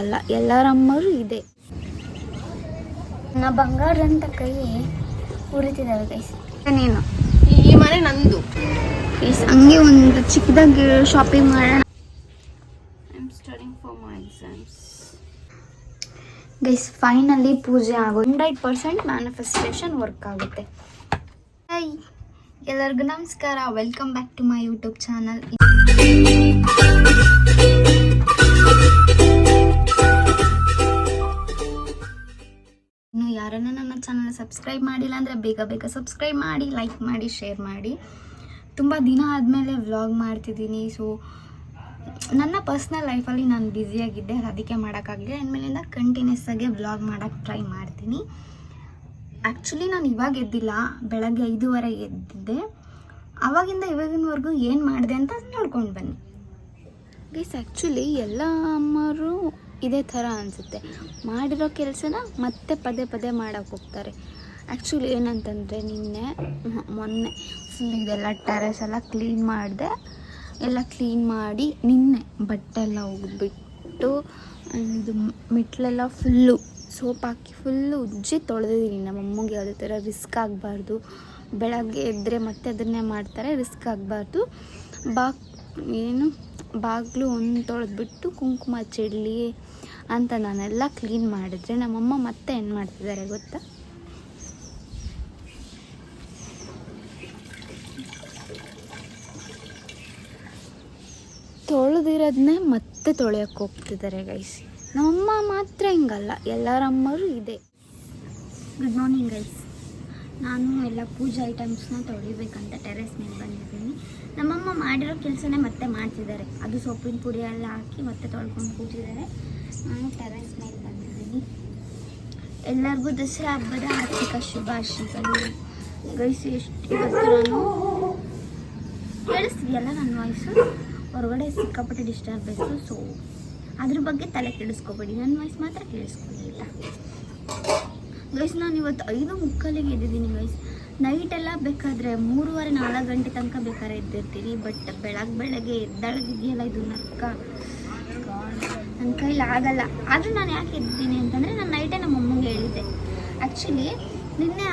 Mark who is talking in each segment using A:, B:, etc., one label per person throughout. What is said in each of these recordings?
A: ಹಿಂಗಲ್ಲ, ಎಲ್ಲರಮ್ಮರು ಇದೆ. ನಾ ಬಂಗಾರದ ಕೈ ಉರಿತಿದ್ದಾವೆ ಗೈಸ್. ನೀನು
B: ಈ ಮನೆ ನಂದು
A: ಗೈಸ್. ಹಂಗೆ ಒಂದು ಚಿಕ್ಕದಾಗಿ ಶಾಪಿಂಗ್ ಮಾಡೋಣ. I am studying for my exams guys. Finally ಪೂಜೆ ಆಗೋದು. 100% ಮ್ಯಾನಿಫೆಸ್ಟೇಷನ್ ವರ್ಕ್ ಆಗುತ್ತೆ. ಹಾಯ್ ಎಲ್ಲರಿಗೂ ನಮಸ್ಕಾರ, welcome back to my YouTube channel. ಇನ್ನು ಯಾರನ್ನ ನನ್ನ ಚಾನಲ್ ಸಬ್ಸ್ಕ್ರೈಬ್ ಮಾಡಿಲ್ಲ ಅಂದರೆ ಬೇಗ ಸಬ್ಸ್ಕ್ರೈಬ್ ಮಾಡಿ, ಲೈಕ್ ಮಾಡಿ, ಶೇರ್ ಮಾಡಿ. ತುಂಬ ದಿನ ಆದಮೇಲೆ ವ್ಲಾಗ್ ಮಾಡ್ತಿದ್ದೀನಿ. ಸೊ ನನ್ನ ಪರ್ಸ್ನಲ್ ಲೈಫಲ್ಲಿ ನಾನು ಬ್ಯುಸಿಯಾಗಿದ್ದೆ, ಅದಕ್ಕೆ ಮಾಡೋಕ್ಕಾಗಲಿಲ್ಲ. ಇನ್ಮೇಲಿಂದ ಕಂಟಿನ್ಯೂಸ್ ಆಗಿ ವ್ಲಾಗ್ ಮಾಡೋಕ್ಕೆ ಟ್ರೈ ಮಾಡ್ತೀನಿ. ಆ್ಯಕ್ಚುಲಿ ನಾನು ಇವಾಗ ಎದ್ದಿಲ್ಲ, ಬೆಳಗ್ಗೆ 5:15 ಎದ್ದಿದ್ದೆ. ಆವಾಗಿಂದ ಇವಾಗಿನವರೆಗೂ ಏನು ಮಾಡಿದೆ ಅಂತ ನೋಡ್ಕೊಂಡು ಬನ್ನಿ ಗೈಸ್. ಆ್ಯಕ್ಚುಲಿ ಎಲ್ಲ ಅಮ್ಮರು ಇದೇ ಥರ ಅನಿಸುತ್ತೆ, ಮಾಡಿರೋ ಕೆಲಸನ ಮತ್ತೆ ಪದೇ ಮಾಡೋಕ್ಕೆ ಹೋಗ್ತಾರೆ. ಆ್ಯಕ್ಚುಲಿ ಏನಂತಂದರೆ ಮೊನ್ನೆ ಫುಲ್ ಇದೆಲ್ಲ ಟೆರೆಸ್ ಎಲ್ಲ ಕ್ಲೀನ್ ಮಾಡಿದೆ. ಎಲ್ಲ ಕ್ಲೀನ್ ಮಾಡಿ ನಿನ್ನೆ ಬಟ್ಟೆ ಎಲ್ಲ ಒಗೆದ್ಬಿಟ್ಟು ಇದು ಮೆಟ್ಲೆಲ್ಲ ಫುಲ್ಲು ಸೋಪ್ ಹಾಕಿ ಫುಲ್ಲು ಉಜ್ಜಿ ತೊಳೆದಿದ್ದೀನಿ. ನಮ್ಮಮ್ಮಗೆ ಯಾವುದೇ ಥರ ರಿಸ್ಕ್ ಆಗಬಾರ್ದು, ಬೆಳಗ್ಗೆ ಎದ್ದರೆ ಮತ್ತೆ ಅದನ್ನೇ ಮಾಡ್ತಾರೆ, ರಿಸ್ಕ್ ಆಗಬಾರ್ದು. ಬಾಗಿಲು ಒಂದು ತೊಳೆದ್ಬಿಟ್ಟು ಕುಂಕುಮ ಚೆಲ್ಲಿ ಅಂತ ನಾನೆಲ್ಲ ಕ್ಲೀನ್ ಮಾಡಿದ್ರೆ ನಮ್ಮಮ್ಮ ಮತ್ತೆ ಏನು ಮಾಡ್ತಿದ್ದಾರೆ ಗೊತ್ತಾ? ತೊಳೆದಿರೋದನ್ನೇ ಮತ್ತೆ ತೊಳೆಯೋಕ್ಕೆ ಹೋಗ್ತಿದ್ದಾರೆ ಗೈಸ್. ನಮ್ಮಮ್ಮ ಮಾತ್ರ ಹಿಂಗಲ್ಲ, ಎಲ್ಲರಮ್ಮರು ಇದೆ. Good morning guys. ನಾನು ಎಲ್ಲ ಪೂಜೆ ಐಟಮ್ಸ್ನ ತೊಳಿಬೇಕಂತ ಟೆರೆಸ್ ಮೇಲೆ ಬಂದಿದ್ದೀನಿ. ನಮ್ಮಮ್ಮ ಮಾಡಿರೋ ಕೆಲಸನೇ ಮತ್ತೆ ಮಾಡ್ತಿದ್ದಾರೆ. ಅದು ಸೊಪ್ಪಿನ ಪುಡಿ ಎಲ್ಲ ಹಾಕಿ ಮತ್ತೆ ತೊಳ್ಕೊಂಡು ಕೂತಿದ್ದಾರೆ. ನಾನು ಟೆರೆಸ್ ಮೇಲೆ ಬಂದಿದ್ದೀನಿ. ಎಲ್ಲರಿಗೂ ದಸರಾ ಹಬ್ಬದ ಆರ್ಥಿಕ ಶುಭಾಶಯಗಳು ಗೈಸ್. ಇವತ್ತು ನಾನು ಕೇಳಿಸ್ತಿದೆಯಲ್ಲ ನನ್ನ ವಾಯ್ಸು? ಹೊರಗಡೆ ಸಿಕ್ಕಾಪಟ್ಟೆ ಡಿಸ್ಟರ್ಬೆನ್ಸು. ಸೊ ಅದ್ರ ಬಗ್ಗೆ ತಲೆ ಕೆಡಿಸ್ಕೊಬೇಡಿ, ನನ್ನ ವಾಯ್ಸ್ ಮಾತ್ರ ಕೇಳಿಸ್ಕೊಳ್ಳಿ ಆಯಿತಾ ಗೈಸ್. ನಾನು ಇವತ್ತು 5:30 ಎದ್ದಿದ್ದೀನಿ ಗೈಸ್. ನೈಟೆಲ್ಲ ಬೇಕಾದರೆ 3:30-4 ಗಂಟೆ ತನಕ ಬೇಕಾದ್ರೆ ಎದ್ದಿರ್ತೀನಿ. ಬಟ್ ಬೆಳಗ್ಗೆ ಎದ್ದಾಳಗಿದೆಯಲ್ಲ, ಇದು ನರ್ಕ, ನನ್ನ ಕೈಲಿ ಆಗಲ್ಲ. ಆದರೂ ನಾನು ಯಾಕೆ ಎದ್ದಿದ್ದೀನಿ ಅಂತಂದರೆ ನಾನು ನೈಟೇ ನಮ್ಮ ಅಮ್ಮಂಗೆ ಹೇಳಿದ್ದೆ. ಆ್ಯಕ್ಚುಲಿ ನಿನ್ನೆ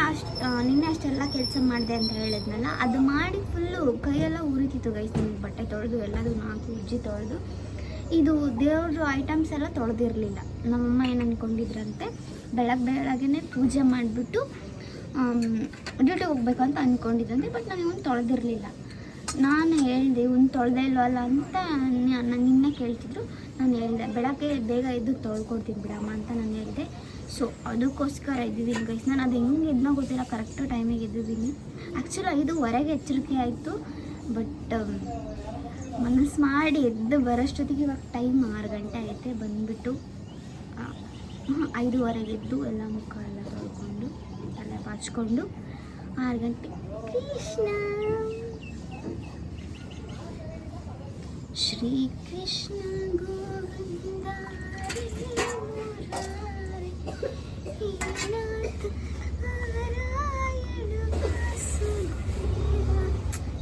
A: ಅಷ್ಟೆಲ್ಲ ಕೆಲಸ ಮಾಡಿದೆ ಅಂತ ಹೇಳಿದ್ನಲ್ಲ, ಅದು ಮಾಡಿ ಫುಲ್ಲು ಕೈಯೆಲ್ಲ ಉರಿತಿತ್ತು ಗೈಸ್. ನನಗೆ ಬಟ್ಟೆ ತೊಳೆದು ಎಲ್ಲದನ್ನು ಹಾಕಿ ಉಜ್ಜಿ ತೊಳೆದು ಇದು ದೇವ್ರ ಐಟಮ್ಸ್ ಎಲ್ಲ ತೊಳೆದಿರಲಿಲ್ಲ. ನಮ್ಮಮ್ಮ ಏನು ಅಂದ್ಕೊಂಡಿದ್ರಂತೆ, ಬೆಳಗ್ಗೆನೇ ಪೂಜೆ ಮಾಡಿಬಿಟ್ಟು ಡ್ಯೂಟಿಗೆ ಹೋಗ್ಬೇಕು ಅಂತ ಅಂದ್ಕೊಂಡಿದ್ದಂತೆ. ಬಟ್ ನಾನು ಇವನು ತೊಳೆದಿರಲಿಲ್ಲ. ನಾನು ಹೇಳಿದೆ ಇವನು ತೊಳೆದೇ ಇಲ್ವಲ್ಲ ಅಂತ ನಾನು ನಿನ್ನೆ ಕೇಳ್ತಿದ್ರು. ನಾನು ಹೇಳಿದೆ ಬೇಗ ಎದ್ದು ತೊಳ್ಕೊಡ್ತೀನಿ ಬಿಡಮ್ಮ ಅಂತ ನಾನು ಹೇಳಿದೆ. ಸೊ ಅದಕ್ಕೋಸ್ಕರ ಎದ್ದಿದ್ದೀನಿ ಗೈಸ್. ನಾನು ಅದು ಹೆಂಗೆ ಎದ್ದನೋ ಗೊತ್ತಿಲ್ಲ, ಕರೆಕ್ಟು ಟೈಮಿಗೆ ಎದ್ದಿದ್ದೀನಿ. ಆ್ಯಕ್ಚುಲಿ 5:15 ಎಚ್ಚರಿಕೆ ಆಯಿತು. ಬಟ್ ಮನಸ್ಸು ಮಾಡಿ ಎದ್ದು ಬರೋಷ್ಟೊತ್ತಿಗೆ ಇವಾಗ ಟೈಮ್ 6 ಗಂಟೆ ಐತೆ. ಬಂದುಬಿಟ್ಟು 5:15 ಎದ್ದು ಎಲ್ಲ ಮುಖ ಎಲ್ಲ ತೊಳ್ಕೊಂಡು ಎಲ್ಲ ಬಾಚ್ಕೊಂಡು 6 ಗಂಟೆ ಕೃಷ್ಣ ಶ್ರೀ ಕೃಷ್ಣ ಗೋವಿಂದ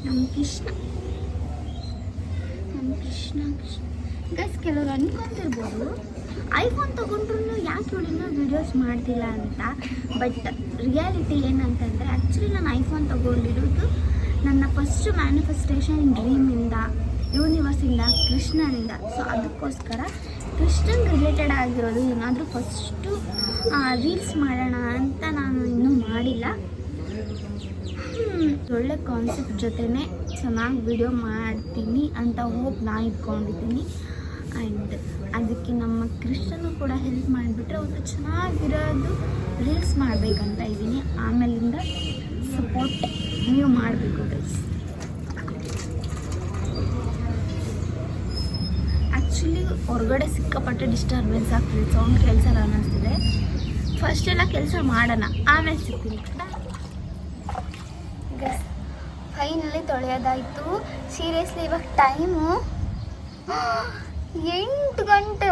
A: ನಮ್ಮ ಕೃಷ್ಣ ಗೈಸ್. ಕೆಲವರು ಅನ್ಕೊಂತಿರ್ಬೋದು ಐಫೋನ್ ತೊಗೊಂಡ್ರು ಯಾಕೆ ಇವಳಿನ್ನೂ ವೀಡಿಯೋಸ್ ಮಾಡ್ತಿಲ್ಲ ಅಂತ. ಬಟ್ ರಿಯಾಲಿಟಿ ಏನಂತಂದರೆ, ಆ್ಯಕ್ಚುಲಿ ನಾನು ಐಫೋನ್ ತೊಗೊಂಡಿರೋದು ನನ್ನ ಫಸ್ಟ್ ಮ್ಯಾನಿಫೆಸ್ಟೇಷನ್ ಡ್ರೀಮಿಂದ, ಯೂನಿವರ್ಸಿಂದ, ಕೃಷ್ಣನಿಂದ. ಸೊ ಅದಕ್ಕೋಸ್ಕರ ಕೃಷ್ಣನ್ ರಿಲೇಟೆಡ್ ಆಗಿರೋದು ಏನಾದರೂ ಫಸ್ಟು ರೀಲ್ಸ್ ಮಾಡೋಣ ಅಂತ ನಾನು ಇನ್ನೂ ಮಾಡಿಲ್ಲ. ಒಳ್ಳೆ ಕಾನ್ಸೆಪ್ಟ್ ಜೊತೆನೇ ಚೆನ್ನಾಗಿ ವಿಡಿಯೋ ಮಾಡ್ತೀನಿ ಅಂತ ಹೋಪ್ ನಾನು ಇಟ್ಕೊಂಡಿದ್ದೀನಿ. ಆ್ಯಂಡ್ ಅದಕ್ಕೆ ನಮ್ಮ ಕೃಷ್ಣನು ಕೂಡ ಹೆಲ್ಪ್ ಮಾಡಿಬಿಟ್ರೆ ಒಂದು ಚೆನ್ನಾಗಿರೋದು ರೀಲ್ಸ್ ಮಾಡಬೇಕಂತ ಇದ್ದೀನಿ. ಆಮೇಲಿಂದ ಸಪೋರ್ಟ್ ನೀವು ಮಾಡಬೇಕು ಗೈಸ್. ಆ್ಯಕ್ಚುಲಿ ಹೊರಗಡೆ ಸಿಕ್ಕಾಪಟ್ಟೆ ಡಿಸ್ಟರ್ಬೆನ್ಸ್ ಆಗ್ತಿದೆ, ಸೌಂಡ್ ಕೆಲಸ ಅನ್ನಿಸ್ತಿದೆ. ಫಸ್ಟೆಲ್ಲ ಕೆಲಸ ಮಾಡೋಣ, ಆಮೇಲೆ ಸಿಗ್ತೀನಿ. ಗೈಸ್ ಫೈನಲಿ ತೊಳೆಯೋದಾಯಿತು. ಸೀರಿಯಸ್ಲಿ ಇವಾಗ ಟೈಮು 8 ಗಂಟೆ.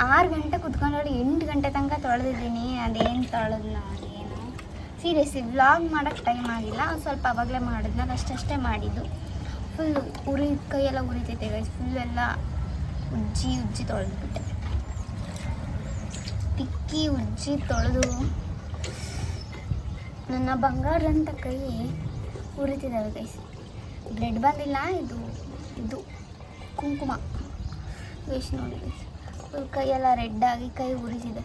A: 6 ಗಂಟೆ ಕುತ್ಕೊಂಡೋಡಿ 8 ಗಂಟೆ ತನಕ ತೊಳೆದಿದ್ದೀನಿ. ಅದೇನು ತೊಳೆದ್ನ ಅದೇನು ಸೀರಿಯಸ್ಲಿ ವ್ಲಾಗ್ ಮಾಡೋಕ್ಕೆ ಟೈಮ್ ಆಗಿಲ್ಲ. ಸ್ವಲ್ಪ ಅವಾಗಲೇ ಮಾಡಿದ್ನಲ್ಲ, ಅಷ್ಟೇ ಮಾಡಿದ್ದು. ಫುಲ್ಲು ಕೈಯೆಲ್ಲ ಉರಿತೈತೆ ಗೈಸ್. ಫುಲ್ಲೆಲ್ಲ ಉಜ್ಜಿ ತೊಳೆದ್ಬಿಟ್ಟೆ. ತಿಕ್ಕಿ ಉಜ್ಜಿ ತೊಳೆದು ನನ್ನ ಬಂಗಾರದಂಥ ಕೈ ಉರಿತಿದ್ದಾವೆ ಗೈಸ್. ಬ್ಲಡ್ ಬಂದಿಲ್ಲ, ಇದು ಕುಂಕುಮ ಗೈಸ್. ನೋಡಿ ಗೈಸ್, ಕೈಯೆಲ್ಲ ರೆಡ್ ಆಗಿ ಕೈ ಉರಿತಿದೆ.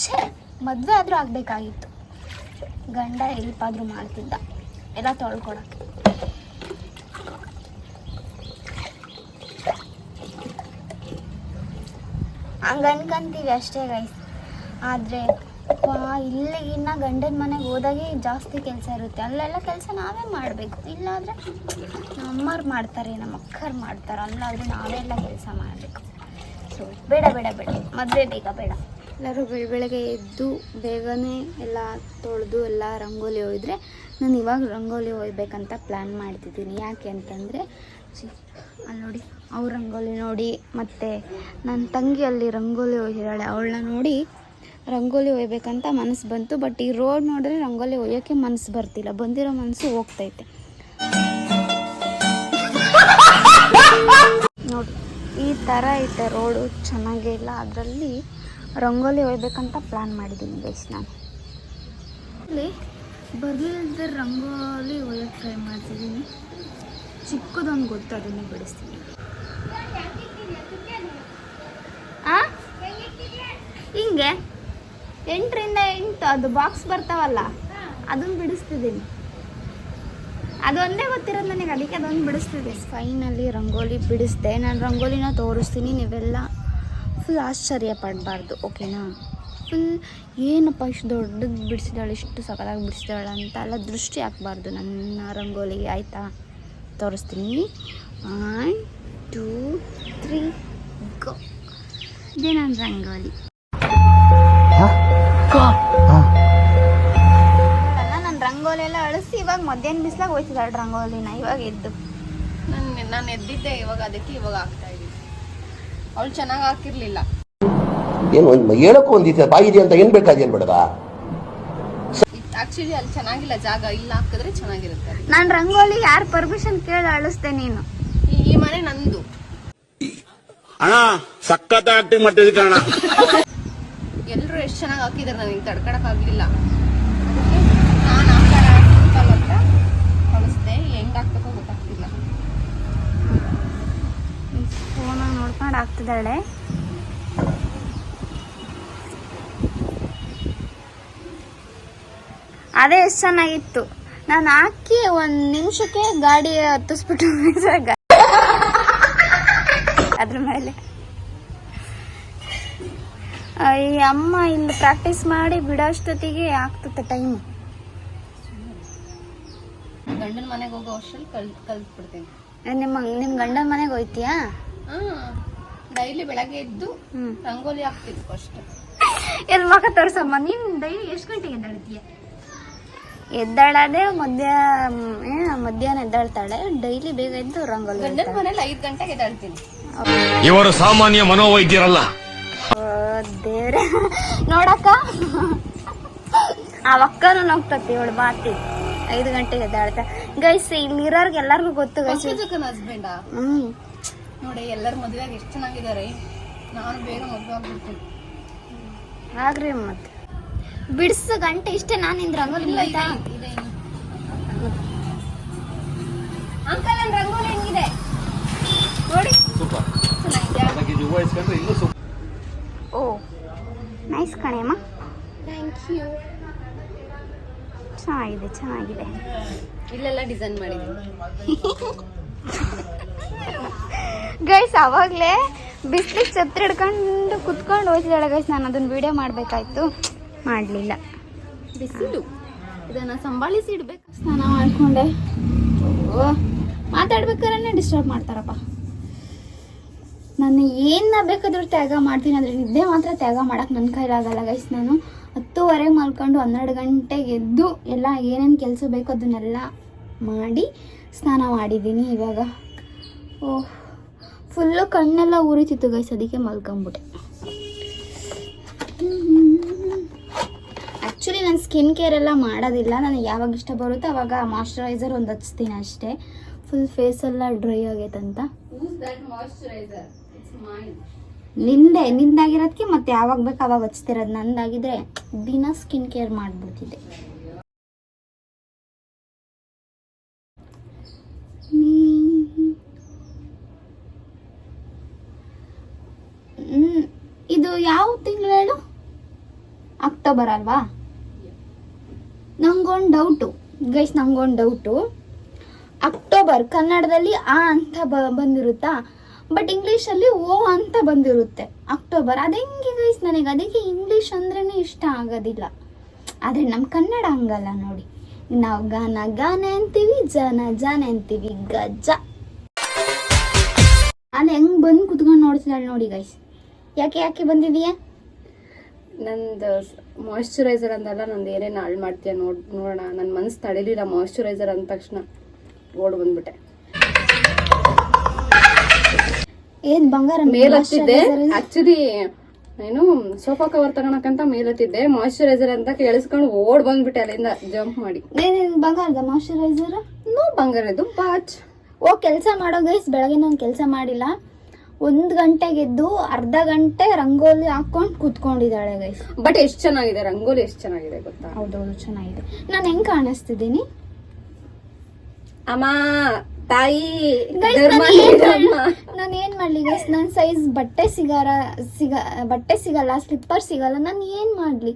A: ಛೇ, ಮದುವೆ ಆದರೂ ಆಗಬೇಕಾಗಿತ್ತು. ಗಂಡ ಹೆಲ್ಪ್ ಆದರೂ ಮಾಡ್ತಿದ್ದ ಎಲ್ಲ ತೊಳ್ಕೊಳಕ್ಕೆ. ಹಂಗೆ ಅನ್ಕೊಂತೀವಿ ಅಷ್ಟೇ ಗೈಸ್. ಆದರೆ ಇಲ್ಲಿಗಿನ್ನ ಗಂಡನ ಮನೆಗೆ ಹೋದಾಗೆ ಜಾಸ್ತಿ ಕೆಲಸ ಇರುತ್ತೆ. ಅಲ್ಲೆಲ್ಲ ಕೆಲಸ ನಾವೇ ಮಾಡಬೇಕು. ಇಲ್ಲಾದರೆ ನಮ್ಮವ್ರು ಮಾಡ್ತಾರೆ, ನಮ್ಮ ಅಕ್ಕರು ಮಾಡ್ತಾರೆ. ಅಲ್ಲಾದರೆ ನಾವೇ ಎಲ್ಲ ಕೆಲಸ ಮಾಡಬೇಕು. ಸೊ ಬೇಡ ಮದುವೆ ಬೇಡ. ಎಲ್ಲರೂ ಬೆಳಗ್ಗೆ ಎದ್ದು ಬೇಗನೆ ಎಲ್ಲ ತೊಳೆದು ಎಲ್ಲ ರಂಗೋಲಿ ಒಯ್ದರೆ ನಾನು ಇವಾಗ ರಂಗೋಲಿ ಒಯ್ಬೇಕಂತ ಪ್ಲ್ಯಾನ್ ಮಾಡ್ತಿದ್ದೀನಿ. ಯಾಕೆ ಅಂತಂದರೆ ಅಲ್ಲಿ ನೋಡಿ, ಅವ್ರ ರಂಗೋಲಿ ನೋಡಿ, ಮತ್ತು ನನ್ನ ತಂಗಿ ಅಲ್ಲಿ ರಂಗೋಲಿ ಒಯ್ದಿದ್ದಾಳೆ, ಅವಳನ್ನ ನೋಡಿ ರಂಗೋಲಿ ಒಯ್ಬೇಕಂತ ಮನಸ್ಸು ಬಂತು. ಬಟ್ ಈ ರೋಡ್ ನೋಡಿದ್ರೆ ರಂಗೋಲಿ ಒಯ್ಯೋಕ್ಕೆ ಮನಸ್ಸು ಬರ್ತಿಲ್ಲ, ಬಂದಿರೋ ಮನಸ್ಸು ಹೋಗ್ತೈತೆ ನೋಡಿ. ಈ ಥರ ಐತೆ ರೋಡು, ಚೆನ್ನಾಗೇ ಇಲ್ಲ. ಅದರಲ್ಲಿ ರಂಗೋಲಿ ಒಯ್ಬೇಕಂತ ಪ್ಲ್ಯಾನ್ ಮಾಡಿದ್ದೀನಿ ಗೈಸ್. ನಾನು ಅಲ್ಲಿ ಬರಲಿಲ್ಲದ ರಂಗೋಲಿ ಒಯ್ಯೋಕ್ಕೆ ಟ್ರೈ ಮಾಡ್ತಿದ್ದೀನಿ. ಚಿಕ್ಕದೊಂದು ಗೊತ್ತು, ಅದನ್ನೇ ಬಿಡಿಸ್ತೀನಿ. ಹಿಂಗೆ 8ರಿಂದ 8 ಅದು ಬಾಕ್ಸ್ ಬರ್ತಾವಲ್ಲ, ಅದನ್ನು ಬಿಡಿಸ್ತಿದ್ದೀನಿ. ಅದೊಂದೇ ಗೊತ್ತಿರೋದು ನನಗೆ, ಅದಕ್ಕೆ ಅದೊಂದು ಬಿಡಿಸ್ತಿದ್ದೆ. ಫೈನಲಿ ರಂಗೋಲಿ ಬಿಡಿಸ್ದೆ. ನಾನು ರಂಗೋಲಿನ ತೋರಿಸ್ತೀನಿ, ನೀವೆಲ್ಲ ಫುಲ್ ಆಶ್ಚರ್ಯ ಪಡಬಾರ್ದು, ಓಕೆನಾ? ಫುಲ್ ಏನಪ್ಪ ಇಷ್ಟು ದೊಡ್ಡದು ಬಿಡಿಸಿದಾಳೆ, ಇಷ್ಟು ಸಕಲಾಗಿ ಬಿಡಿಸಿದಾಳೆ ಅಂತ ಎಲ್ಲ ದೃಷ್ಟಿ ಹಾಕ್ಬಾರ್ದು ನನ್ನ ರಂಗೋಲಿಗೆ, ಆಯಿತಾ? ತೋರಿಸ್ತೀನಿ. 1 2 3 ಗೋ. ಇದೇ ನನ್ನ ರಂಗೋಲಿ. ನನ್ನ ರಂಗೋಲಿ ಎಲ್ಲ ಅಳಿಸಿ ಇವಾಗ ಮಧ್ಯಾಹ್ನ ಬಿಸ್ಲಾಗ ಹೋಯ್ತಿದ್ದಾಳೆ ರಂಗೋಲಿನ. ಇವಾಗ ಎದ್ದು
B: ನಾನು ಎದ್ದಿದ್ದೆ ಇವಾಗ, ಅದಕ್ಕೆ ಇವಾಗ ಆಗ್ತಾ ಇದ್ದೀನಿ. ಅವಳು ಚೆನ್ನಾಗಿ ಹಾಕಿರ್ಲಿಲ್ಲ.
C: ಏನು ಹೇಳಕ್ಕೂ ಒಂದಿದೆ ಬಾಯಿ ಇದೆ ಅಂತ ಏನ್ ಬೇಕಾದೇನ್ ಬೇಡವಾ?
B: ಆಕ್ಚುಲಿ ಅಲ್ಲಿ ಚೆನ್ನಾಗಿಲ್ಲ ಜಾಗ, ಇಲ್ಲ ಹಾಕಿದ್ರೆ ಚೆನ್ನಾಗಿರುತ್ತೆ.
A: ನಾನು ರಂಗೋಲಿ ಯಾರು ಪರ್ಮಿಷನ್ ಕೇಳಿ ಅಳಿಸ್ದೆ ನೀನು?
B: ಈ ಮನೆ ನಂದು
D: ಅಣ್ಣ, ಸಖತ್ ಆಕ್ಟಿಂಗ್ ಮಾಡ್ತಿದ್ದೆ ಕಣ.
B: ಎಲ್ಲರೂ ಎಷ್ಟು ಚೆನ್ನಾಗಿ ಹಾಕಿದಾರೆ, ನನಗೆ ತಡ್ಕೊಳಕ್ ಆಗ್ಲಿಲ್ಲ. ನಾನು ಕಳಿಸ್ದೆ, ಹೆಂಗ್ ಹಾಕ್ಬೇಕೋ ಗೊತ್ತಾಗ್ತಿಲ್ಲ.
A: ಫೋನಾಗ ನೋಡ್ಕೊಂಡು ಆಗ್ತಿದ್ದಾಳೆ. ಅದೇ ಎಷ್ಟು ಚೆನ್ನಾಗಿತ್ತು. ನಾನು ಹಾಕಿ 1 ನಿಮಿಷಕ್ಕೆ ಗಾಡಿ ಹತ್ತಿಸ್ಬಿಟ್ಟು ಅದ್ರ ಮೇಲೆ ಈ ಅಮ್ಮ ಇಲ್ಲಿ ಪ್ರಾಕ್ಟೀಸ್ ಮಾಡಿ ಬಿಡೋಷ್ಟೊತ್ತಿಗೆ ಆಗ್ತದೆ ಟೈಮು.
B: ಗಂಡನ ಮನೆಗೆ ಹೋಗೋ ಅಷ್ಟರಲ್ಲಿ ಕಲ್ತ್ಬಿಡ್ತೀನಿ.
A: ನಿಮ್ಮ ಗಂಡನ ಮನೆಗೆ ಹೋಯ್ತೀಯಾ?
B: ಡೈಲಿ ಬೆಳಗ್ಗೆ ಎದ್ದು ರಂಗೋಲಿ ಹಾಕ್ತಿದ್ವು ಅಷ್ಟೇ.
A: ಎಲ್ಲಿ ಮಗ ತೋರ್ಸಮ್ಮ. ನೀನು ಡೈಲಿ ಎಷ್ಟು ಗಂಟೆಗೆ ಎದ್ದಾಳ್ತೀಯ? ಎದ್ದಾಳದೆ ಮಧ್ಯಾಹ್ನ ಎದ್ದಾಳ್ತಾಳೆ. ಡೈಲಿ ಬೇಗ ಎದ್ದು ರಂಗೋಲಿ.
B: ಗಂಡನ ಮನೇಲಿ 5 ಗಂಟೆಗೆ ಎದ್ದಾಳ್ತೀನಿ.
D: ಇವರು ಸಾಮಾನ್ಯ ಮನೋವೈದ್ಯರಲ್ಲ.
A: ದೇವ್ರೆ ನೋಡಕ್ಕ, ಆ ಅಕ್ಕನೂ ಹೋಗ್ತತಿ ಇವಳು ಮಾತಿ. 5 ಗಂಟೆಗೆ ಎದ್ದಾಳ್ತಾ ಗೈಸ್. ಇಲ್ಲಿರೋರ್ಗೆ ಎಲ್ಲರಿಗೂ ಗೊತ್ತು ಗೈಸ್.
B: ಹಸ್ಬೆಂಡ ನೋಡಿ, ಎಲ್ಲರೂ ಮದುವೆಯಾಗಿ ಎಷ್ಟು ಚೆನ್ನಾಗಿದ್ದಾರೆ. ನಾನು ಬೇಗ ಮದುವೆ ಆಗ್ಬಿಡ್ತೀನಿ.
A: ಆಗ್ರಿ ಮತ್ತೆ ಬಿಡ್ಸು ಗಂಟೆ ಇಷ್ಟೇ. ನಾನು ಇಂದ ರಂಗೋಲಿ
B: ಇದೆ. ಅಂಕಲ್ ನನ್ನ ರಂಗೋಲಿ ಹೆಂಗಿದೆ ನೋಡಿ.
A: ಓ ನೈಸ್ ಕಣೆಮ್ಮ.
B: Thank you.
A: ಚೆನ್ನಾಗಿದೆ.
B: ಇಲ್ಲೆಲ್ಲ ಡಿಸೈನ್ ಮಾಡಿದ್ದೀನಿ
A: ಗೈಸ್. ಅವಾಗಲೇ ಬಿಸ್ಲಿಗೆ ಛತ್ರಿ ಹಿಡ್ಕೊಂಡು ಕುತ್ಕೊಂಡು ಹೋಯ್ತಿದ್ದಾಳೆ ಗೈಸ್. ನಾನು ಅದನ್ನ ವಿಡಿಯೋ ಮಾಡಬೇಕಾಯ್ತು, ಮಾಡಲಿಲ್ಲ.
B: ಬಿಸಿಲು ಇದನ್ನು ಸಂಭಾಳಿಸಿ ಇಡ್ಬೇಕು.
A: ಸ್ನಾನ ಮಾಡಿಕೊಂಡೆ. ಮಾತಾಡ್ಬೇಕಾದ್ರೆ ಡಿಸ್ಟರ್ಬ್ ಮಾಡ್ತಾರಪ್ಪ. ನಾನು ಏನು ಬೇಕಾದ್ರೂ ತ್ಯಾಗ ಮಾಡ್ತೀನಿ, ಆದರೆ ನಿದ್ದೆ ಮಾತ್ರ ತ್ಯಾಗ ಮಾಡೋಕ್ಕೆ ನನ್ನ ಕೈಲಾಗಲ್ಲ ಗೈಸ್. ನಾನು 10:30 ಮಲ್ಕೊಂಡು 12 ಗಂಟೆಗೆ ಎದ್ದು ಎಲ್ಲ ಏನೇನು ಕೆಲಸ ಬೇಕು ಅದನ್ನೆಲ್ಲ ಮಾಡಿ ಸ್ನಾನ ಮಾಡಿದ್ದೀನಿ ಇವಾಗ. ಓಹ್, ಫುಲ್ಲು ಕಣ್ಣೆಲ್ಲ ಉರಿತಿತ್ತು ಗೈಸ್, ಅದಕ್ಕೆ ಮಲ್ಕೊಂಬಿಟ್ಟೆ. ಆ್ಯಕ್ಚುಲಿ ನಾನು ಸ್ಕಿನ್ ಕೇರ್ ಎಲ್ಲ ಮಾಡೋದಿಲ್ಲ. ನನಗೆ ಯಾವಾಗ ಇಷ್ಟ ಬರುತ್ತೋ ಆವಾಗ ಮಾಯ್ಶ್ಚರೈಸರ್ ಒಂದು ಹಚ್ತೀನಿ ಅಷ್ಟೇ. Full ಫೇಸೆಲ್ಲ dry ಆಗೈತಂತ. ನಿಂದಾಗಿರೋದಕ್ಕೆ ಮತ್ತೆ ಯಾವಾಗ ಬೇಕು ಅವಾಗ ಹಚ್ತಿರೋದು. ನಂದಾಗಿದ್ರೆ ದಿನ ಸ್ಕಿನ್ ಕೇರ್ ಮಾಡ್ಬಿಡ್ತಿದ್ದೆ. ಇದು ಯಾವ ತಿಂಗಳು ಹೇಳು? ಅಕ್ಟೋಬರ್ ಅಲ್ವಾ? ನಂಗೊಂದು ಡೌಟು. ಅಕ್ಟೋಬರ್ ಕನ್ನಡದಲ್ಲಿ ಆ ಅಂತ ಬಂದಿರುತ್ತಾ, ಬಟ್ ಇಂಗ್ಲೀಷಲ್ಲಿ ಓ ಅಂತ ಬಂದಿರುತ್ತೆ ಅಕ್ಟೋಬರ್. ಅದೆಂಗೆ ಗೈಸ್, ನನಗೆ ಅದಕ್ಕೆ ಇಂಗ್ಲೀಷ್ ಅಂದ್ರೇ ಇಷ್ಟ ಆಗೋದಿಲ್ಲ. ಆದರೆ ನಮ್ಮ ಕನ್ನಡ ಹಂಗಲ್ಲ ನೋಡಿ, ನಾವು ಗಾನ ಅಂತೀವಿ, ಜಾನ ಅಂತೀವಿ, ಗಜ್ಜ. ನಾನು ಹೆಂಗೆ ಬಂದು ಕುತ್ಕೊಂಡು ನೋಡ್ತಿದ್ದಾಳೆ ನೋಡಿ ಗೈಸ್. ಯಾಕೆ ಬಂದಿದೀಯಾ?
B: ನಂದು ಮಾಯ್ಶ್ಚರೈಸರ್ ಅಂದಲ್ಲ, ನಂದು ಏನೇನು ಹಾಳು ಮಾಡ್ತೀಯ ನೋಡೋಣ. ನನ್ನ ಮನಸ್ಸು ತಡೀಲಿಲ್ಲ, ಮಾಯ್ಶ್ಚರೈಸರ್ ಅಂದ ತಕ್ಷಣ ಓಡ್ ಬಂದ್ಬಿಟ್ಟೆ.
A: ಏನ್ ಬಂಗಾರ
B: ಮೇಲತ್ತಿದ್ದೆ, ಆಕ್ಚುಲಿ ಏನು ಸೋಫಾ ಕವರ್ ತಗೊಳಕಂತ ಮೇಲತ್ತಿದ್ದೆ, ಮಾಯ್ಶ್ಚರೈಸರ್ ಅಂತ ಕೇಳಿಸ್ಕೊಂಡು ಓಡ್ ಬಂದ್ಬಿಟ್ಟೆ ಅಲ್ಲಿಂದ ಜಂಪ್ ಮಾಡಿ.
A: ಬಂಗಾರದ ಮಾಯ್ಶ್ಚರೈಸರ್
B: ಬಂಗಾರದ್ದು ಬಾಚ್.
A: ಕೆಲಸ ಮಾಡೋ ಗೈಸ್. ಬೆಳಗ್ಗೆ ನಾನು ಕೆಲಸ ಮಾಡಿಲ್ಲ, 1 ಗಂಟೆಗೆದ್ದು ಅರ್ಧ ಗಂಟೆ ರಂಗೋಲಿ ಹಾಕೊಂಡು ಕೂತ್ಕೊಂಡಿದ್ದಾಳೆ ಗೈಸ್.
B: ಬಟ್ ಎಷ್ಟು ಚೆನ್ನಾಗಿದೆ ರಂಗೋಲಿ, ಎಷ್ಟು ಚೆನ್ನಾಗಿದೆ ಗೊತ್ತಾ?
A: ಹೌದೌದು, ಚೆನ್ನಾಗಿದೆ. ನಾನು ಹೆಂಗ್ ಕಾಣಿಸ್ತಿದ್ದೀನಿ
B: ಅಮ್ಮ ತಾಯಿ?
A: ನಾನು ಏನ್ ಮಾಡ್ಲಿ ಗೈಸ್? ನನ್ನ ಸೈಜ್ ಬಟ್ಟೆ ಸಿಗಲ್ಲ, ಸ್ಲಿಪ್ಪರ್ ಸಿಗಲ್ಲ. ನಾನು ಏನ್ ಮಾಡ್ಲಿ?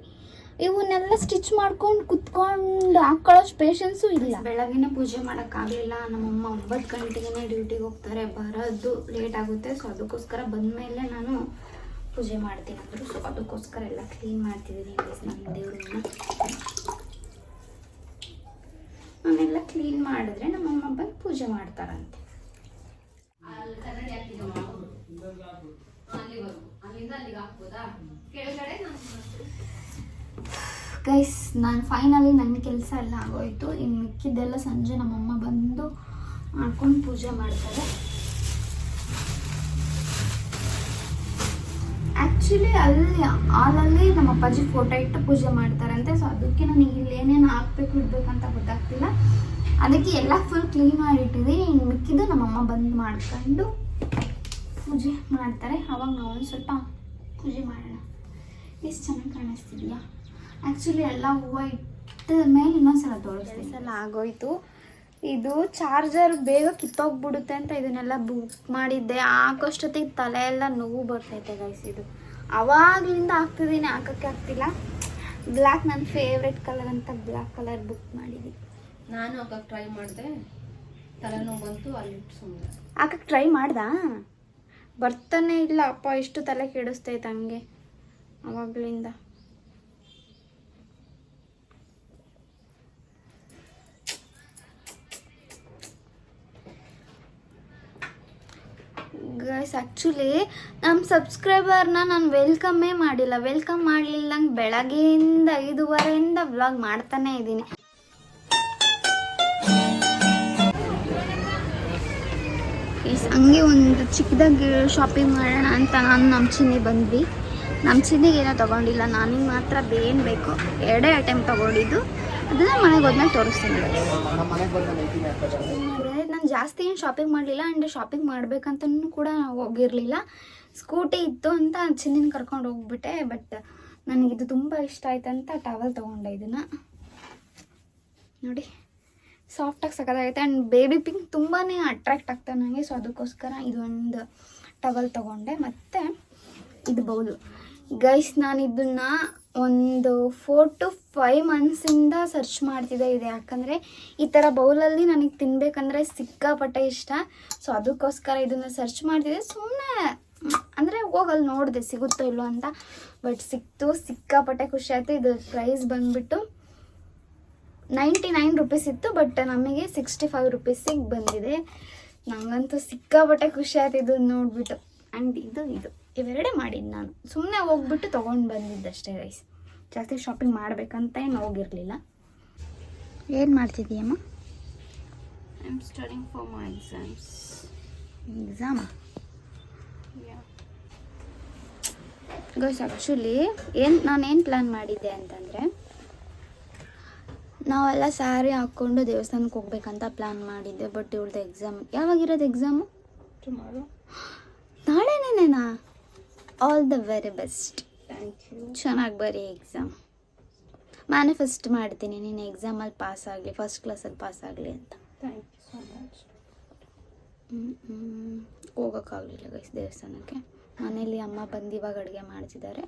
A: ಇವನ್ನೆಲ್ಲ ಸ್ಟಿಚ್ ಮಾಡ್ಕೊಂಡು ಕುತ್ಕೊಂಡು ಹಾಕೊಳ್ಳೋಷ್ಟು ಪೇಷನ್ಸು ಇಲ್ಲ. ಬೆಳಗ್ಗೆನೆ ಪೂಜೆ ಮಾಡೋಕ್ಕಾಗಲಿಲ್ಲ. ನಮ್ಮಮ್ಮ 9 ಗಂಟೆಗೆ ಡ್ಯೂಟಿಗೆ ಹೋಗ್ತಾರೆ, ಬರೋದು ಲೇಟ್ ಆಗುತ್ತೆ. ಸೊ ಅದಕ್ಕೋಸ್ಕರ ಬಂದಮೇಲೆ ನಾನು ಪೂಜೆ ಮಾಡ್ತೀನಿ ಅಂದರು. ಸೊ ಅದಕ್ಕೋಸ್ಕರ ಎಲ್ಲ ಕ್ಲೀನ್ ಮಾಡ್ತಿದ್ದೀನಿ ನನ್ನ ದೇವ್ರನ್ನ. ನಾನೆಲ್ಲ ಕ್ಲೀನ್ ಮಾಡಿದ್ರೆ ನಮ್ಮಮ್ಮ ಬಂದು ಪೂಜೆ ಮಾಡ್ತಾರಂತೆ. ಗೈಸ್, ನಾನು ಫೈನಲಿ ನನ್ನ ಕೆಲಸ ಎಲ್ಲ ಆಗೋಯ್ತು. ಇನ್ನು ಮಿಕ್ಕಿದ್ದೆಲ್ಲ ಸಂಜೆ ನಮ್ಮಮ್ಮ ಬಂದು ಮಾಡ್ಕೊಂಡು ಪೂಜೆ ಮಾಡ್ತಾರೆ. ಆ್ಯಕ್ಚುಲಿ ಹಾಲಲ್ಲಿ ನಮ್ಮ ಅಪ್ಪಾಜಿ ಫೋಟೋ ಇಟ್ಟು ಪೂಜೆ ಮಾಡ್ತಾರಂತೆ. ಸೊ ಅದಕ್ಕೆ ನನಗೆ ಇಲ್ಲಿ ಏನೇನು ಹಾಕ್ಬೇಕು ಇಡ್ಬೇಕಂತ ಗೊತ್ತಾಗ್ತಿಲ್ಲ. ಅದಕ್ಕೆ ಎಲ್ಲ ಫುಲ್ ಕ್ಲೀನ್ ಮಾಡಿಟ್ಟಿದ್ದೀನಿ. ಇನ್ನು ಮಿಕ್ಕಿದ್ದು ನಮ್ಮಮ್ಮ ಬಂದು ಮಾಡ್ಕೊಂಡು ಪೂಜೆ ಮಾಡ್ತಾರೆ. ಅವಾಗ ನಾವು ಒಂದು ಸ್ವಲ್ಪ ಪೂಜೆ ಮಾಡೋಣ. ಎಷ್ಟು ಚೆನ್ನಾಗಿ ಕಾಣಿಸ್ತಿದೆಯಾ? ಆ್ಯಕ್ಚುಲಿ ಎಲ್ಲ ಹೂವು ಇಟ್ಟ ಮೇಲೆ ಇನ್ನೊಂದ್ಸಲ ತೋರಿಸ್ತೀನಿ. ಎಲ್ಲ ಆಗೋಯ್ತು. ಇದು ಚಾರ್ಜರ್ ಬೇಗ ಕಿತ್ತೋಗ್ಬಿಡುತ್ತೆ ಅಂತ ಇದನ್ನೆಲ್ಲ ಬುಕ್ ಮಾಡಿದ್ದೆ. ಹಾಕೋಷ್ಟೊತ್ತಿಗೆ ತಲೆ ಎಲ್ಲ ನೋವು ಬರ್ತೈತೆ ಗೈಸ್. ಇದು ಅವಾಗಲಿಂದ ಹಾಕ್ತಿದ್ದೀನಿ, ಹಾಕೋಕ್ಕೆ ಆಗ್ತಿಲ್ಲ. ಬ್ಲ್ಯಾಕ್ ನನ್ನ ಫೇವ್ರೆಟ್ ಕಲರ್ ಅಂತ ಬ್ಲ್ಯಾಕ್ ಕಲರ್ ಬುಕ್ ಮಾಡಿದ್ದೀನಿ.
B: ನಾನು ಹಾಕಕ್ಕೆ ಟ್ರೈ ಮಾಡಿದೆ, ತಲೆನೋವು ಬಂತು, ಅಲ್ಲಿ ಸುಮ್ಮನೆ.
A: ಹಾಕಕ್ಕೆ ಟ್ರೈ ಮಾಡ್ದಾ? ಬರ್ತಾನೆ ಇಲ್ಲ ಅಪ್ಪ, ಇಷ್ಟು ತಲೆ ಕೆಡಿಸ್ತೈತೆ ಹಂಗೆ ಅವಾಗಲಿಂದ. ಗೈಸ್, ಆ್ಯಕ್ಚುಲಿ ನಮ್ಮ ಸಬ್ಸ್ಕ್ರೈಬರ್ನ ನಾನು ವೆಲ್ಕಮ್ಮೇ ಮಾಡಿಲ್ಲ. ವೆಲ್ಕಮ್ ಮಾಡಲಿಲ್ಲ. ಬೆಳಗ್ಗೆಯಿಂದ 5:30 ವ್ಲಾಗ್ ಮಾಡ್ತಾನೆ ಇದ್ದೀನಿ. ಹಂಗೆ ಒಂದು ಚಿಕ್ಕದಾಗಿ ಶಾಪಿಂಗ್ ಮಾಡೋಣ ಅಂತ ನಾನು ನಮ್ಮ ಚಿನ್ನಿ ಬಂದ್ವಿ. ನಮ್ಮ ಚಿನ್ನಿಗೆ ಏನೋ ತೊಗೊಂಡಿಲ್ಲ, ನನಗೆ ಮಾತ್ರ ಏನು ಬೇಕು 2 ಐಟಮ್ ತೊಗೊಂಡಿದ್ದು. ಅದನ್ನು ಮನೆಗೆ ಹೋದ್ಮೇಲೆ ತೋರಿಸ್ತೀನಿ. ನಾನು ಜಾಸ್ತಿ ಏನು ಶಾಪಿಂಗ್ ಮಾಡಲಿಲ್ಲ. ಆ್ಯಂಡ್ ಶಾಪಿಂಗ್ ಮಾಡ್ಬೇಕಂತನೂ ಕೂಡ ಹೋಗಿರಲಿಲ್ಲ. ಸ್ಕೂಟಿ ಇತ್ತು ಅಂತ ಚಿನ್ನಿನ ಕರ್ಕೊಂಡು ಹೋಗ್ಬಿಟ್ಟೆ. ಬಟ್ ನನಗಿದು ತುಂಬ ಇಷ್ಟ ಆಯ್ತಂತ ಟವಲ್ ತೊಗೊಂಡೆ. ಇದನ್ನು ನೋಡಿ, ಸಾಫ್ಟಾಗಿ ಸಕ್ಕತ್ತಾಗೈತೆ. ಆ್ಯಂಡ್ ಬೇಬಿ ಪಿಂಕ್ ತುಂಬಾ ಅಟ್ರಾಕ್ಟ್ ಆಗ್ತದೆ ನನಗೆ. ಸೊ ಅದಕ್ಕೋಸ್ಕರ ಇದೊಂದು ಟವಲ್ ತೊಗೊಂಡೆ. ಮತ್ತು ಇದು ಬೌಲು ಗೈಸ್. ನಾನು ಇದನ್ನು ಒಂದು 4 to 5 ಮಂತ್ಸಿಂದ ಸರ್ಚ್ ಮಾಡ್ತಿದ್ದೆ ಇದೆ. ಯಾಕಂದರೆ ಈ ಥರ ಬೌಲಲ್ಲಿ ನನಗೆ ತಿನ್ನಬೇಕಂದ್ರೆ ಸಿಕ್ಕಾಪಟ್ಟೆ ಇಷ್ಟ. ಸೊ ಅದಕ್ಕೋಸ್ಕರ ಇದನ್ನು ಸರ್ಚ್ ಮಾಡ್ತಿದ್ದೆ. ಸುಮ್ಮನೆ ಅಂದರೆ ಹೋಗಲ್ಲಿ ನೋಡಿದೆ ಸಿಗುತ್ತೋ ಇಲ್ಲೋ ಅಂತ. ಬಟ್ ಸಿಕ್ತು, ಸಿಕ್ಕಾಪಟ್ಟೆ ಖುಷಿ ಆಯಿತು. ಇದು ಪ್ರೈಸ್ ಬಂದುಬಿಟ್ಟು 99 ರೂಪೀಸ್ ಇತ್ತು. ಬಟ್ ನಮಗೆ 65 ರೂಪೀಸಿಗೆ ಬಂದಿದೆ. ನನಗಂತೂ ಸಿಕ್ಕಾಪಟ್ಟೆ ಖುಷಿ ಆಯ್ತು ಇದನ್ನು ನೋಡಿಬಿಟ್ಟು. ಆ್ಯಂಡ್ ಇದು ಇವೆರಡೇ ಮಾಡಿದ್ದು. ನಾನು ಸುಮ್ಮನೆ ಹೋಗ್ಬಿಟ್ಟು ತೊಗೊಂಡು ಬಂದಿದ್ದಷ್ಟೇ ಗೈಸ್. ಜಾಸ್ತಿ ಶಾಪಿಂಗ್ ಮಾಡಬೇಕಂತ ಏನು ಹೋಗಿರಲಿಲ್ಲ. ಏನು ಮಾಡ್ತಿದ್ದೀಯಮ್ಮ?
B: I am studying for my
A: ಎಕ್ಸಾಮಾ? ಗೈಸ್, ಆ್ಯಕ್ಚುಲಿ ನಾನೇನು ಪ್ಲ್ಯಾನ್ ಮಾಡಿದ್ದೆ ಅಂತಂದರೆ, ನಾವೆಲ್ಲ ಸ್ಯಾರಿ ಹಾಕ್ಕೊಂಡು ದೇವಸ್ಥಾನಕ್ಕೆ ಹೋಗ್ಬೇಕಂತ ಪ್ಲ್ಯಾನ್ ಮಾಡಿದ್ದೆ. ಬಟ್ ಇವಳ್ದು ಎಕ್ಸಾಮ್ ಯಾವಾಗಿರೋದು? Exam
B: tomorrow.
A: ನಾಳೆನೇನಾ? All the very best.
B: Thank you.
A: ಚೆನ್ನಾಗಿ ಬರೀ ಎಕ್ಸಾಮ್. ಮ್ಯಾನಿಫೆಸ್ಟ್ ಮಾಡ್ತೀನಿ ನೀನು ಎಕ್ಸಾಮಲ್ಲಿ ಪಾಸ್ ಆಗಲಿ, ಫಸ್ಟ್ ಕ್ಲಾಸಲ್ಲಿ ಪಾಸ್ ಆಗಲಿ ಅಂತ.
B: Thank you so much.
A: ಹೋಗೋಕ್ಕಾಗಲಿಲ್ಲ ಗೈಸ್ ದೇವಸ್ಥಾನಕ್ಕೆ. ಮನೇಲಿ ಅಮ್ಮ ಬಂದು ಇವಾಗ ಅಡುಗೆ ಮಾಡ್ತಿದ್ದಾರೆ.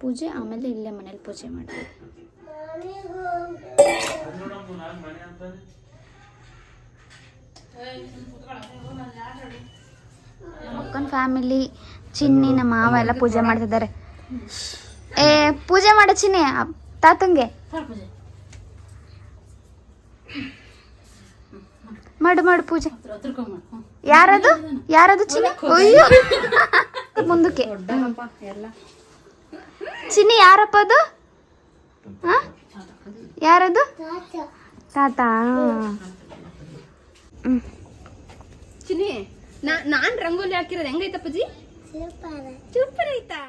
A: ಪೂಜೆ ಆಮೇಲೆ ಇಲ್ಲೇ ಮನೇಲಿ ಪೂಜೆ ಮಾಡ್ತೀವಿ. ಅಕ್ಕನ ಫ್ಯಾಮಿಲಿ, ಚಿನ್ನಿ, ನಮ್ಮ ಮಾವ ಎಲ್ಲ ಪೂಜೆ ಮಾಡ್ತಿದ್ದಾರೆ. ಪೂಜೆ ಮಾಡ ಚಿನ್ನಿ, ತಾತಂಗೆ ಮಾಡು ಪೂಜೆ. ಯಾರದು ಚಿನ್ನಿ? ಅಯ್ಯೋ ಮುಂದಕ್ಕೆ ಚಿನ್ನಿ ಯಾರಪ್ಪ ಅದು? ಯಾರದು? ತಾತ.
B: ಚಿನ್ನಿ, ನಾನ್ ರಂಗೋಲಿ ಹಾಕಿರೋದು ಹೆಂಗೈತ ಪೂಜಿ? ಸೂಪರ್ ಐತಾ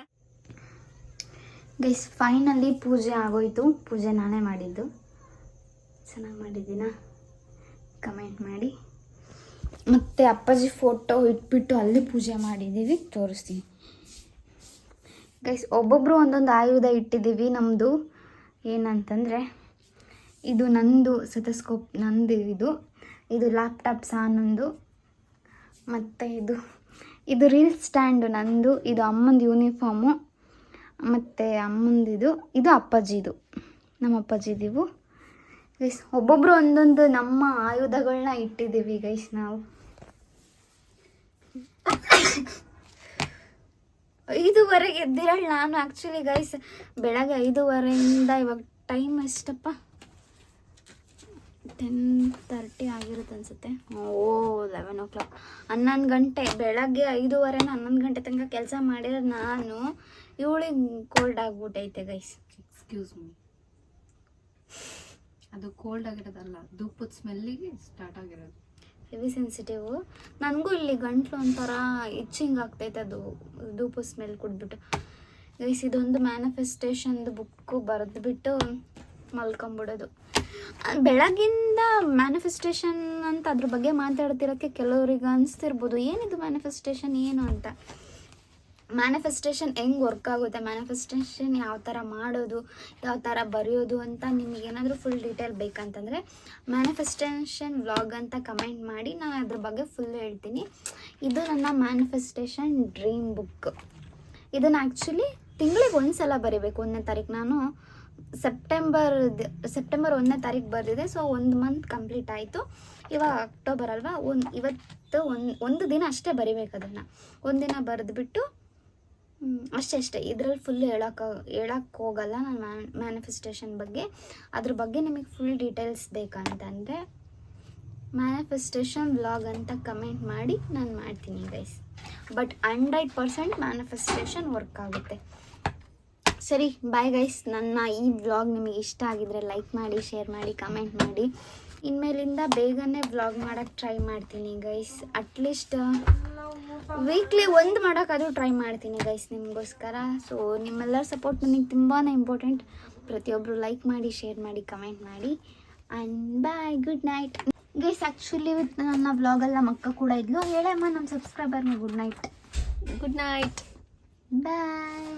A: ಗೈಸ್? ಫೈನಲಿ ಪೂಜೆ ಆಗೋಯ್ತು. ಪೂಜೆ ನಾನೇ ಮಾಡಿದ್ದು. ಚೆನ್ನಾಗಿ ಮಾಡಿದ್ದೀನ? ಕಮೆಂಟ್ ಮಾಡಿ. ಮತ್ತು ಅಪ್ಪಾಜಿ ಫೋಟೋ ಇಟ್ಬಿಟ್ಟು ಅಲ್ಲಿ ಪೂಜೆ ಮಾಡಿದ್ದೀವಿ, ತೋರಿಸ್ತೀನಿ ಗೈಸ್. ಒಬ್ಬೊಬ್ಬರು ಒಂದೊಂದು ಆಯುಧ ಇಟ್ಟಿದ್ದೀವಿ. ನಮ್ಮದು ಏನಂತಂದರೆ ಇದು ನಂದು ಸೆತಸ್ಕೋಪ್, ನಂದು ಇದು ಲ್ಯಾಪ್ಟಾಪ್ ಸಾನಂದು, ಮತ್ತು ಇದು ರೀಲ್ ಸ್ಟ್ಯಾಂಡು ನಂದು, ಇದು ಅಮ್ಮಂದು ಯೂನಿಫಾರ್ಮು, ಮತ್ತು ಅಮ್ಮಂದಿದು, ಇದು ಅಪ್ಪಾಜಿದು, ನಮ್ಮ ಅಪ್ಪಾಜಿದಿವು ಗೈಸ್. ಒಬ್ಬೊಬ್ಬರು ಒಂದೊಂದು ನಮ್ಮ ಆಯುಧಗಳನ್ನ ಇಟ್ಟಿದ್ದೀವಿ ಗೈಸ್ ನಾವು. 5:30 ಎದ್ದಿರಲ್ಲ ನಾನು ಆ್ಯಕ್ಚುಲಿ ಗೈಸ್. ಬೆಳಗ್ಗೆ 5:30 ಇವಾಗ ಟೈಮ್ ಎಷ್ಟಪ್ಪ? 10:30 ಆಗಿರುತ್ತೆ ಅನಿಸುತ್ತೆ. 11 o'clock. 11 ಗಂಟೆ ಬೆಳಗ್ಗೆ 5:30 11 ಗಂಟೆ ತನಕ ಕೆಲಸ ಮಾಡಿದ್ರೆ ನಾನು ಇವಳಿಗೆ ಕೋಲ್ಡ್ ಆಗ್ಬಿಟ್ಟೈತೆ ಗೈಸ್.
B: ಎಕ್ಸ್ಕ್ಯೂಸ್ ಮೀ, ಅದು ಕೋಲ್ಡ್ ಆಗಿರೋದಲ್ಲ, ಧೂಪದ ಸ್ಮೆಲ್ಲಿಗೆ ಸ್ಟಾರ್ಟ್ ಆಗಿರೋದು.
A: Heavy sensitive. ನನಗೂ ಇಲ್ಲಿ ಗಂಟ್ಲು ಒಂಥರ ಇಚ್ಚಿಂಗ್ ಆಗ್ತೈತೆ ಅದು ಧೂಪು ಸ್ಮೆಲ್ ಕುಡಿದ್ಬಿಟ್ಟು ಗೈಸ್. ಇದೊಂದು ಮ್ಯಾನಿಫೆಸ್ಟೇಷನ್ದು ಬುಕ್ಕು ಬರೆದ್ಬಿಟ್ಟು ಮಲ್ಕೊಂಬಿಡೋದು. ಬೆಳಗಿಂದ ಮ್ಯಾನಿಫೆಸ್ಟೇಷನ್ ಅಂತ ಅದ್ರ ಬಗ್ಗೆ ಮಾತಾಡ್ತಿರೋಕ್ಕೆ ಕೆಲವರಿಗೆ ಅನಿಸ್ತಿರ್ಬೋದು ಏನಿದು ಮ್ಯಾನಿಫೆಸ್ಟೇಷನ್ ಏನು ಅಂತ. ಮ್ಯಾನಿಫೆಸ್ಟೇಷನ್ ಹೆಂಗೆ ವರ್ಕ್ ಆಗುತ್ತೆ, ಮ್ಯಾನಿಫೆಸ್ಟೇಷನ್ ಯಾವ ಥರ ಮಾಡೋದು, ಯಾವ ಥರ ಬರೆಯೋದು ಅಂತ ನಿಮಗೇನಾದರೂ ಫುಲ್ ಡೀಟೇಲ್ ಬೇಕಂತಂದರೆ ಮ್ಯಾನಿಫೆಸ್ಟೇಷನ್ ವ್ಲಾಗ್ ಅಂತ ಕಮೆಂಟ್ ಮಾಡಿ, ನಾನು ಅದ್ರ ಬಗ್ಗೆ ಫುಲ್ ಹೇಳ್ತೀನಿ. ಇದು ನನ್ನ ಮ್ಯಾನಿಫೆಸ್ಟೇಷನ್ ಡ್ರೀಮ್ ಬುಕ್. ಇದನ್ನು ಆ್ಯಕ್ಚುಲಿ ತಿಂಗಳಿಗೆ ಒಂದು ಸಲ ಬರೀಬೇಕು. 1ನೇ ತಾರೀಕು ನಾನು ಸೆಪ್ಟೆಂಬರ್ 1ನೇ ತಾರೀಕು ಬರೆದಿದೆ. ಸೊ 1 ಮಂತ್ ಕಂಪ್ಲೀಟ್ ಆಯಿತು. ಇವಾಗ ಅಕ್ಟೋಬರ್ ಅಲ್ವಾ, ಇವತ್ತು ಒಂದು ದಿನ ಅಷ್ಟೇ ಬರಿಬೇಕು ಅದನ್ನು. ಒಂದಿನ ಬರೆದ್ಬಿಟ್ಟು ಅಷ್ಟೇ. ಇದರಲ್ಲಿ ಫುಲ್ ಹೇಳಕ್ಕೆ ಹೋಗಲ್ಲ ನಾನು ಮ್ಯಾನಿಫೆಸ್ಟೇಷನ್ ಬಗ್ಗೆ. ಅದ್ರ ಬಗ್ಗೆ ನಿಮಗೆ ಫುಲ್ ಡೀಟೇಲ್ಸ್ ಬೇಕಂತಂದರೆ ಮ್ಯಾನಿಫೆಸ್ಟೇಷನ್ ವ್ಲಾಗ್ ಅಂತ ಕಮೆಂಟ್ ಮಾಡಿ, ನಾನು ಮಾಡ್ತೀನಿ ಗೈಸ್. ಬಟ್ 100% ಮ್ಯಾನಿಫೆಸ್ಟೇಷನ್ ವರ್ಕ್ ಆಗುತ್ತೆ. ಸರಿ, ಬಾಯ್ ಗೈಸ್. ನನ್ನ ಈ ವ್ಲಾಗ್ ನಿಮಗೆ ಇಷ್ಟ ಆಗಿದ್ರೆ ಲೈಕ್ ಮಾಡಿ, ಶೇರ್ ಮಾಡಿ, ಕಮೆಂಟ್ ಮಾಡಿ. ಇನ್ಮೇಲಿಂದ ಬೇಗನೆ ವ್ಲಾಗ್ ಮಾಡೋಕ್ಕೆ ಟ್ರೈ ಮಾಡ್ತೀನಿ ಗೈಸ್. ಅಟ್ಲೀಸ್ಟ್ ವೀಕ್ಲಿ ಒಂದು ಮಾಡೋಕ್ಕಾದ್ರೂ ಟ್ರೈ ಮಾಡ್ತೀನಿ ಗೈಸ್ ನಿಮಗೋಸ್ಕರ. ಸೊ ನಿಮ್ಮೆಲ್ಲರ ಸಪೋರ್ಟ್ ನನಗೆ ತುಂಬಾ ಇಂಪಾರ್ಟೆಂಟ್. ಪ್ರತಿಯೊಬ್ಬರು ಲೈಕ್ ಮಾಡಿ, ಶೇರ್ ಮಾಡಿ, ಕಮೆಂಟ್ ಮಾಡಿ. And bye, good night guys. Actually ನನ್ನ ವ್ಲಾಗಲ್ಲ ಮಕ್ಕ ಕೂಡ ಇದ್ಲು. ಹೇಳಮ್ಮ ನಮ್ಮ ಸಬ್ಸ್ಕ್ರೈಬರ್ನ ಗುಡ್ ನೈಟ್.
B: ಗುಡ್ ನೈಟ್,
A: ಬಾಯ್.